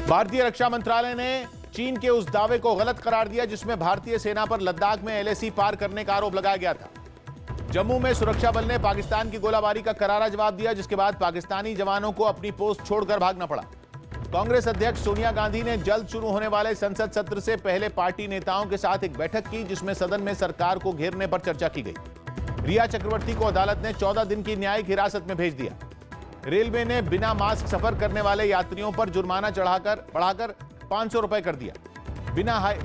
भारतीय रक्षा मंत्रालय ने चीन के उस दावे को गलत करार दिया जिसमें भारतीय सेना पर लद्दाख में एलएसी पार करने का आरोप लगाया गया था। जम्मू में सुरक्षा बल ने पाकिस्तान की गोलाबारी का करारा जवाब दिया, जिसके बाद पाकिस्तानी जवानों को अपनी पोस्ट छोड़कर भागना पड़ा। कांग्रेस अध्यक्ष सोनिया गांधी ने जल्द शुरू होने वाले संसद सत्र से पहले पार्टी नेताओं के साथ एक बैठक की, जिसमें सदन में सरकार को घेरने पर चर्चा की गई। रिया चक्रवर्ती को अदालत ने 14 दिन की न्यायिक हिरासत में भेज दिया। रेलवे ने बिना मास्क सफर करने वाले यात्रियों पर जुर्माना बढ़ाकर 500 रुपए कर दिया।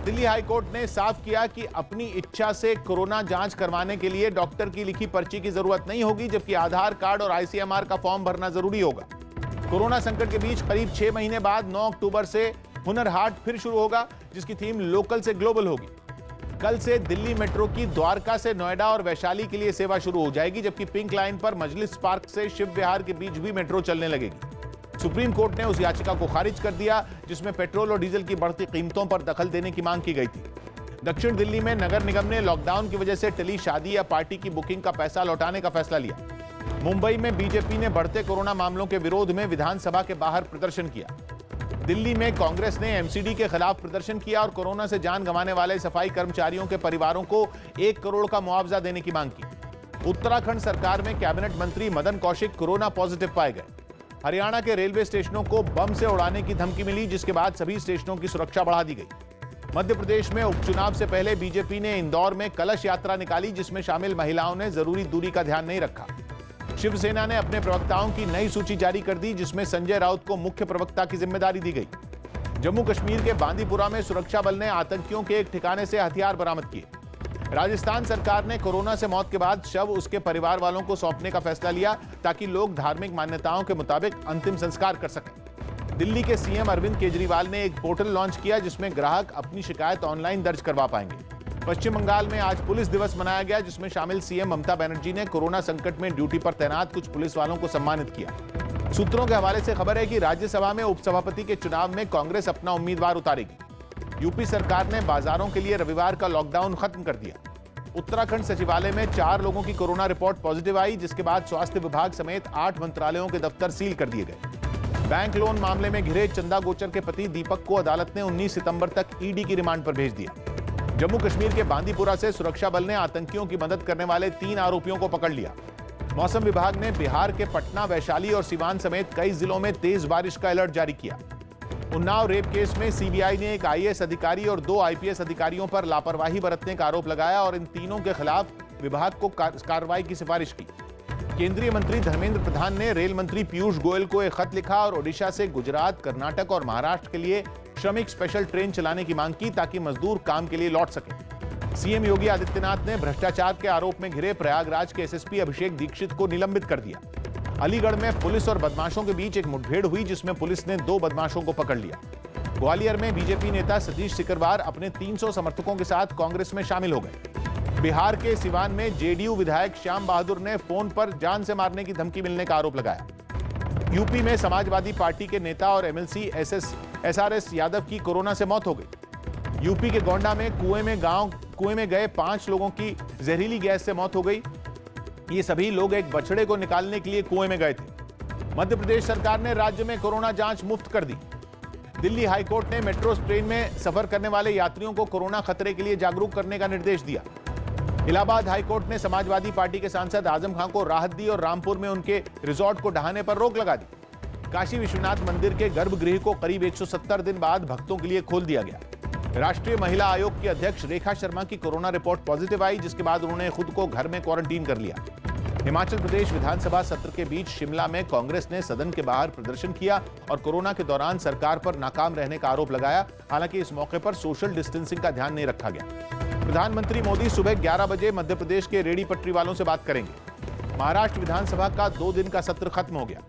दिल्ली हाईकोर्ट ने साफ किया कि अपनी इच्छा से कोरोना जांच करवाने के लिए डॉक्टर की लिखी पर्ची की जरूरत नहीं होगी, जबकि आधार कार्ड और आईसीएमआर का फॉर्म भरना जरूरी होगा। कोरोना संकट के बीच करीब 6 महीने बाद 9 अक्टूबर से हुनर हाट फिर शुरू होगा, जिसकी थीम लोकल से ग्लोबल होगी। कल से दिल्ली मेट्रो की द्वारका से नोएडा और वैशाली के लिए सेवा शुरू हो जाएगी, जबकि पिंक लाइन पर मजलिस पार्क से शिव विहार के बीच भी मेट्रो चलने लगेगी। सुप्रीम कोर्ट ने उस याचिका को खारिज कर दिया जिसमें पेट्रोल और डीजल की बढ़ती कीमतों पर दखल देने की मांग की गई थी। दक्षिण दिल्ली में नगर निगम ने लॉकडाउन की वजह से टली शादी या पार्टी की बुकिंग का पैसा लौटाने का फैसला लिया। मुंबई में बीजेपी ने बढ़ते कोरोना मामलों के विरोध में विधानसभा के बाहर प्रदर्शन किया। दिल्ली में कांग्रेस ने एमसीडी के खिलाफ प्रदर्शन किया और कोरोना से जान गंवाने वाले सफाई कर्मचारियों के परिवारों को 1 करोड़ का मुआवजा देने की मांग की। उत्तराखंड सरकार में कैबिनेट मंत्री मदन कौशिक कोरोना पॉजिटिव पाए गए। हरियाणा के रेलवे स्टेशनों को बम से उड़ाने की धमकी मिली, जिसके बाद सभी स्टेशनों की सुरक्षा बढ़ा दी गई। मध्य प्रदेश में उपचुनाव से पहले बीजेपी ने इंदौर में कलश यात्रा निकाली, जिसमें शामिल महिलाओं ने जरूरी दूरी का ध्यान नहीं रखा। शिवसेना ने अपने प्रवक्ताओं की नई सूची जारी कर दी, जिसमें संजय राउत को मुख्य प्रवक्ता की जिम्मेदारी दी गई। जम्मू कश्मीर के बांदीपुरा में सुरक्षा बल ने आतंकियों के एक ठिकाने से हथियार बरामद किए। राजस्थान सरकार ने कोरोना से मौत के बाद शव उसके परिवार वालों को सौंपने का फैसला लिया, ताकि लोग धार्मिक मान्यताओं के मुताबिक अंतिम संस्कार कर सकें। दिल्ली के सीएम अरविंद केजरीवाल ने एक पोर्टल लॉन्च किया, जिसमें ग्राहक अपनी शिकायत ऑनलाइन दर्ज करवा पाएंगे। पश्चिम बंगाल में आज पुलिस दिवस मनाया गया, जिसमें शामिल सीएम ममता बनर्जी ने कोरोना संकट में ड्यूटी पर तैनात कुछ पुलिस वालों को सम्मानित किया। सूत्रों के हवाले से खबर है कि राज्यसभा में उपसभापति के चुनाव में कांग्रेस अपना उम्मीदवार उतारेगी। यूपी सरकार ने बाजारों के लिए रविवार का लॉकडाउन खत्म कर दिया। उत्तराखंड सचिवालय में 4 लोगों की कोरोना रिपोर्ट पॉजिटिव आई, जिसके बाद स्वास्थ्य विभाग समेत 8 मंत्रालयों के दफ्तर सील कर दिए गए। बैंक लोन मामले में घिरे चंदा गोचर के पति दीपक को अदालत ने 19 सितंबर तक ईडी की रिमांड पर भेज दिया। जम्मू कश्मीर के बांदीपुरा से सुरक्षा बल ने आतंकियों की मदद करने वाले 3 आरोपियों को पकड़ लिया। मौसम विभाग ने बिहार के पटना, वैशाली और सिवान समेत कई जिलों में तेज बारिश का अलर्ट जारी किया। उन्नाव रेप केस में सीबीआई ने एक आईएएस अधिकारी और 2 आईपीएस अधिकारियों पर लापरवाही बरतने का आरोप लगाया और इन तीनों के खिलाफ विभाग को कार्रवाई की सिफारिश की। केंद्रीय मंत्री धर्मेंद्र प्रधान ने रेल मंत्री पीयूष गोयल को एक खत लिखा और ओडिशा से गुजरात, कर्नाटक और महाराष्ट्र के लिए श्रमिक स्पेशल ट्रेन चलाने की मांग की, ताकि मजदूर काम के लिए लौट सके। सीएम योगी आदित्यनाथ ने भ्रष्टाचार के आरोप में घिरे प्रयागराज के एसएसपी अभिषेक दीक्षित को निलंबित कर दिया। अलीगढ़ में पुलिस और बदमाशों के बीच एक मुठभेड़ हुई, जिसमें पुलिस ने 2 बदमाशों को पकड़ लिया। ग्वालियर में बीजेपी नेता सतीश सिकरवार अपने 300 समर्थकों के साथ कांग्रेस में शामिल हो गए। बिहार के सिवान में जेडीयू विधायक श्याम बहादुर ने फोन पर जान से मारने की धमकी मिलने का आरोप लगाया। यूपी में समाजवादी पार्टी के नेता और एमएलसी एसआरएस यादव की कोरोना से मौत हो गई। यूपी के गोंडा में कुएं में गए 5 लोगों की जहरीली गैस से मौत हो गई। ये सभी लोग एक बछड़े को निकालने के लिए कुएं में गए थे। मध्य प्रदेश सरकार ने राज्य में कोरोना जांच मुफ्त कर दी। दिल्ली हाईकोर्ट ने मेट्रो ट्रेन में सफर करने वाले यात्रियों को कोरोना खतरे के लिए जागरूक करने का निर्देश दिया। इलाहाबाद हाईकोर्ट ने समाजवादी पार्टी के सांसद आजम खान को राहत दी और रामपुर में उनके रिजॉर्ट को ढहाने पर रोक लगा दी। काशी विश्वनाथ मंदिर के गर्भगृह को करीब 170 दिन बाद भक्तों के लिए खोल दिया गया। राष्ट्रीय महिला आयोग की अध्यक्ष रेखा शर्मा की कोरोना रिपोर्ट पॉजिटिव आई, जिसके बाद उन्होंने खुद को घर में क्वारंटीन कर लिया। हिमाचल प्रदेश विधानसभा सत्र के बीच शिमला में कांग्रेस ने सदन के बाहर प्रदर्शन किया और कोरोना के दौरान सरकार पर नाकाम रहने का आरोप लगाया। हालांकि इस मौके पर सोशल डिस्टेंसिंग का ध्यान नहीं रखा गया। प्रधानमंत्री मोदी सुबह 11 बजे मध्य प्रदेश के रेहड़ी पटरी वालों से बात करेंगे। महाराष्ट्र विधानसभा का 2 दिन का सत्र खत्म हो गया।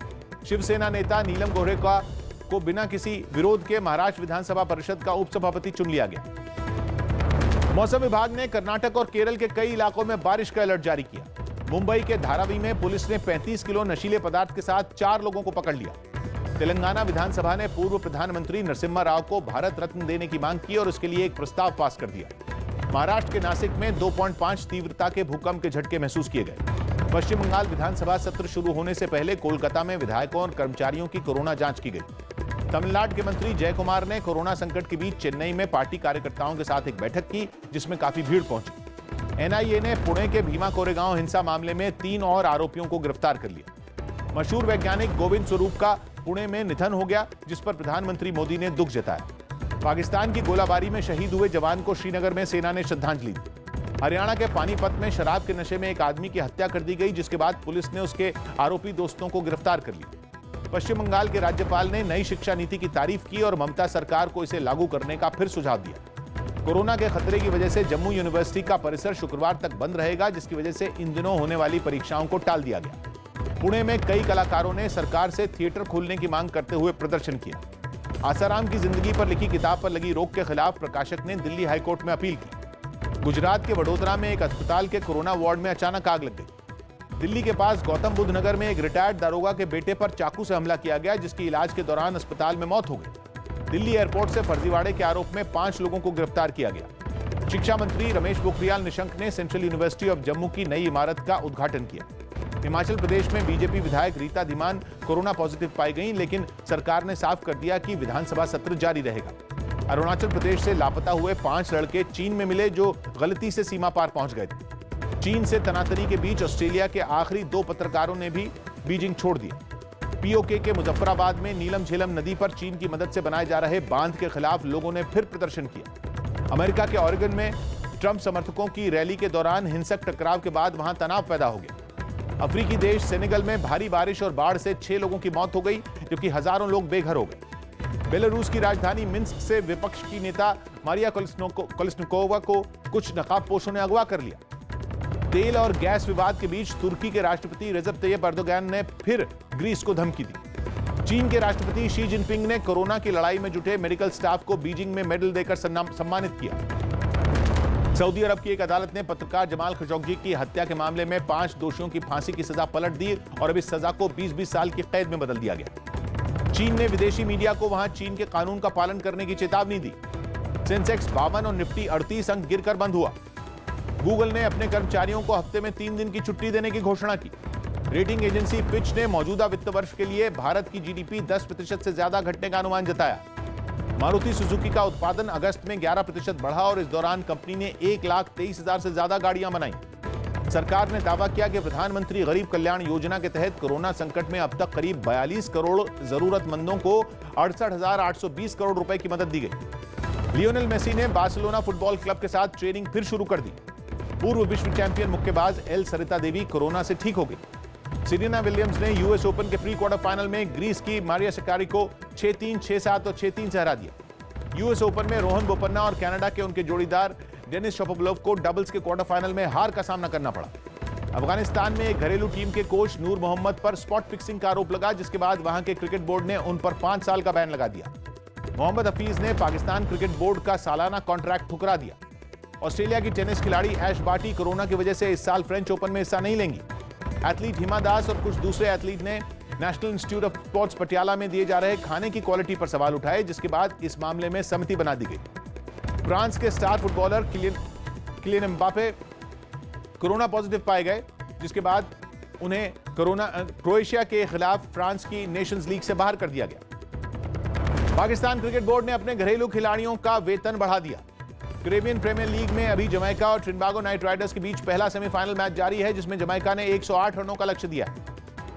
शिवसेना नेता नीलम गोरे को बिना किसी विरोध के महाराष्ट्र विधानसभा परिषद का उपसभापति चुन लिया गया। मौसम विभाग ने कर्नाटक और केरल के कई इलाकों में बारिश का अलर्ट जारी किया। मुंबई के धारावी में पुलिस ने 35 किलो नशीले पदार्थ के साथ 4 लोगों को पकड़ लिया। तेलंगाना विधानसभा ने पूर्व प्रधानमंत्री नरसिम्हा राव को भारत रत्न देने की मांग की और इसके लिए एक प्रस्ताव पास कर दिया। महाराष्ट्र के नासिक में 2.5 तीव्रता के भूकंप के झटके महसूस किए गए। पश्चिम बंगाल विधानसभा सत्र शुरू होने से पहले कोलकाता में विधायकों और कर्मचारियों की कोरोना जांच की गई। तमिलनाडु के मंत्री जय कुमार ने कोरोना संकट के बीच चेन्नई में पार्टी कार्यकर्ताओं के साथ एक बैठक की, जिसमें काफी भीड़ पहुंची। एनआईए ने पुणे के भीमा कोरेगांव हिंसा मामले में 3 और आरोपियों को गिरफ्तार कर लिया। मशहूर वैज्ञानिक गोविंद स्वरूप का पुणे में निधन हो गया, जिस पर प्रधानमंत्री मोदी ने दुख जताया। पाकिस्तान की गोलाबारी में शहीद हुए जवान को श्रीनगर में सेना ने श्रद्धांजलि दी। हरियाणा के पानीपत में शराब के नशे में एक आदमी की हत्या कर दी गई, जिसके बाद पुलिस ने उसके आरोपी दोस्तों को गिरफ्तार कर लिया। पश्चिम बंगाल के राज्यपाल ने नई शिक्षा नीति की तारीफ की और ममता सरकार को इसे लागू करने का फिर सुझाव दिया। कोरोना के खतरे की वजह से जम्मू यूनिवर्सिटी का परिसर शुक्रवार तक बंद रहेगा, जिसकी वजह से इन दिनों होने वाली परीक्षाओं को टाल दिया गया। पुणे में कई कलाकारों ने सरकार से थिएटर खोलने की मांग करते हुए प्रदर्शन किया। आसाराम की जिंदगी पर लिखी किताब पर लगी रोक के खिलाफ प्रकाशक ने दिल्ली हाईकोर्ट में अपील की। गुजरात के वडोदरा में एक अस्पताल के कोरोना वार्ड में अचानक आग लग गई। दिल्ली के पास गौतम बुद्ध नगर में एक रिटायर्ड दारोगा के बेटे पर चाकू से हमला किया गया, जिसकी इलाज के दौरान अस्पताल में मौत हो गई। दिल्ली एयरपोर्ट से फर्जीवाड़े के आरोप में 5 लोगों को गिरफ्तार किया गया। शिक्षा मंत्री रमेश पोखरियाल निशंक ने सेंट्रल यूनिवर्सिटी ऑफ जम्मू की नई इमारत का उद्घाटन किया। हिमाचल प्रदेश में बीजेपी विधायक रीता धीमान कोरोना पॉजिटिव पाई गई, लेकिन सरकार ने साफ कर दिया कि विधानसभा सत्र जारी रहेगा। अरुणाचल प्रदेश से लापता हुए 5 लड़के चीन में मिले, जो गलती से सीमा पार पहुंच गए थे। चीन से तनातनी के बीच ऑस्ट्रेलिया के आखिरी 2 पत्रकारों ने भी बीजिंग छोड़ दिया। पीओके के मुजफ्फराबाद में नीलम झेलम नदी पर चीन की मदद से बनाए जा रहे बांध के खिलाफ लोगों ने फिर प्रदर्शन किया। अमेरिका के ऑरेगन में ट्रंप समर्थकों की रैली के दौरान हिंसक टकराव के बाद वहां तनाव पैदा हो गया। अफ्रीकी देश सेनेगल में भारी बारिश और बाढ़ से 6 लोगों की मौत हो गई, जबकि हजारों लोग बेघर हो गए। बेलारूस की राजधानी मिन्स्क से विपक्ष की नेता मारिया कोलिस्निकोवा को कुछ नकाबपोशों ने अगवा कर लिया। तेल और गैस विवाद के बीच तुर्की के राष्ट्रपति रजब तैयब एर्दोगान ने फिर ग्रीस को धमकी दी। चीन के राष्ट्रपति शी जिनपिंग ने कोरोना की लड़ाई में जुटे मेडिकल स्टाफ को बीजिंग में मेडल देकर सम्मानित किया। सऊदी अरब की एक अदालत ने पत्रकार जमाल खशोगी की हत्या के मामले में 5 दोषियों की फांसी की सजा पलट दी और अब इस सजा को 20-20 साल की कैद में बदल दिया गया। चीन ने विदेशी मीडिया को वहां चीन के कानून का पालन करने की चेतावनी दी। सेंसेक्स 52 और निफ्टी 38 अंक गिरकर बंद हुआ। गूगल ने अपने कर्मचारियों को हफ्ते में 3 दिन की छुट्टी देने की घोषणा की। रेटिंग एजेंसी फिच ने मौजूदा वित्त वर्ष के लिए भारत की जीडीपी 10% से ज्यादा घटने का अनुमान जताया। मारुति सुजुकी का उत्पादन अगस्त में 11% बढ़ा और इस दौरान कंपनी ने 1,23,000 से ज्यादा गाड़ियां बनाई। सरकार ने दावा किया कि प्रधानमंत्री गरीब कल्याण योजना के तहत कोरोना संकट में अब तक करीब 42 करोड़ जरूरतमंदों को 68,820 करोड़ रुपए की मदद दी गई। लियोनेल मेसी ने बार्सिलोना फुटबॉल क्लब के साथ ट्रेनिंग फिर शुरू कर दी। पूर्व विश्व चैंपियन मुक्केबाज एल सरिता देवी कोरोना से ठीक हो गई। सेरेना विलियम्स ने यूएस ओपन के प्री क्वार्टर फाइनल में ग्रीस की मारिया सक्कारी को 6-3, 6-7 और 6-3 से हरा दिया। यूएस ओपन में रोहन बोपन्ना और कनाडा के उनके जोड़ीदार डेनिस शापोवालोव को डबल्स के क्वार्टर फाइनल में हार का सामना करना पड़ा। अफगानिस्तान में एक घरेलू टीम के कोच नूर मोहम्मद पर स्पॉट फिक्सिंग का आरोप लगा, जिसके बाद वहां के क्रिकेट बोर्ड ने उन पर 5 साल का बैन लगा दिया। मोहम्मद हफीज ने पाकिस्तान क्रिकेट बोर्ड का सालाना कॉन्ट्रैक्ट ठुकरा दिया। ऑस्ट्रेलिया की टेनिस खिलाड़ी ऐश बार्टी कोरोना की वजह से इस साल फ्रेंच ओपन में हिस्सा नहीं लेंगी। एथलीट हिमा दास और कुछ दूसरे एथलीट ने national institute of sports Patiala में दिए जा रहे खाने की क्वालिटी पर सवाल उठाए, जिसके बाद इस मामले में समिति बना दी गई। फ्रांस के star footballer Kylian Mbappe corona positive पाए गए, जिसके बाद उन्हें क्रोएशिया के खिलाफ फ्रांस की नेशंस लीग से बाहर कर दिया गया। पाकिस्तान क्रिकेट बोर्ड ने अपने घरेलू खिलाड़ियों का वेतन बढ़ा दिया। कैरेबियन प्रीमियर लीग में अभी जमैका और ट्रिनिडागो नाइट राइडर्स के बीच पहला सेमीफाइनल मैच जारी है, जिसमें जमैका ने 108 रनों का लक्ष्य दिया है।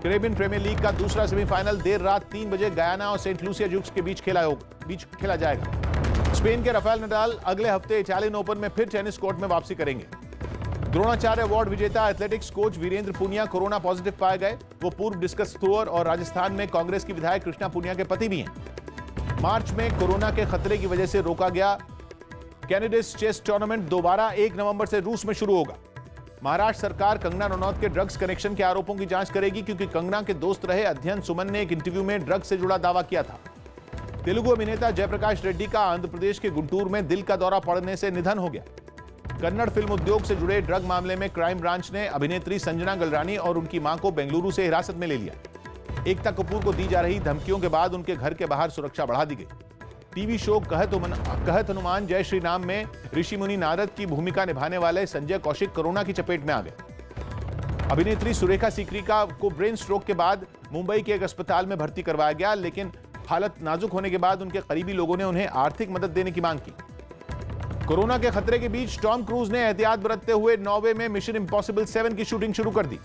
कैरेबियन प्रीमियर लीग का दूसरा सेमीफाइनल देर रात 3 बजे गयाना और सेंट लूसिया जुक्स के बीच खेला जाएगा। स्पेन के राफेल नडाल अगले हफ्ते इटालियन ओपन में फिर टेनिस कोर्ट में वापसी करेंगे। द्रोणाचार्य अवार्ड विजेता athletics coach Virender Punia corona positive पाए गए। वो पूर्व डिस्कस थ्रोअर और राजस्थान में कांग्रेस की विधायक कृष्णा पूनिया के पति भी हैं। मार्च में कोरोना के खतरे की वजह से रोका गया कैनेडियस चेस टूर्नामेंट दोबारा 1 नवंबर से रूस में शुरू होगा। महाराष्ट्र सरकार कंगना रनौत के ड्रग्स कनेक्शन के आरोपों की जांच करेगी, क्योंकि कंगना के दोस्त रहे अध्ययन सुमन ने एक इंटरव्यू में ड्रग्स से जुड़ा दावा किया था। तेलुगु अभिनेता जयप्रकाश रेड्डी का आंध्र प्रदेश के गुंटूर में दिल का दौरा पड़ने से निधन हो गया। कन्नड़ फिल्म उद्योग से जुड़े ड्रग मामले में क्राइम ब्रांच ने अभिनेत्री संजना गलरानी और उनकी मां को बेंगलुरु से हिरासत में ले लिया। एकता कपूर को दी जा रही धमकियों के बाद उनके घर के बाहर सुरक्षा बढ़ा दी गई। टीवी शो कहत हनुमान जय श्री राम में ऋषि मुनि नारद की भूमिका निभाने वाले संजय कौशिक कोरोना की चपेट में आ गए। अभिनेत्री सुरेखा सीकरी को ब्रेन स्ट्रोक के बाद मुंबई के एक अस्पताल में भर्ती करवाया गया, लेकिन हालत नाजुक होने के बाद उनके करीबी लोगों ने उन्हें आर्थिक मदद देने की मांग की। कोरोना के खतरे के बीच टॉम क्रूज ने एहतियात बरतते हुए नॉर्वे में मिशन इम्पॉसिबल 7 की शूटिंग शुरू कर दी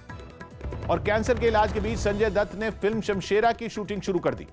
और कैंसर के इलाज के बीच संजय दत्त ने फिल्म शमशेरा की शूटिंग शुरू कर दी।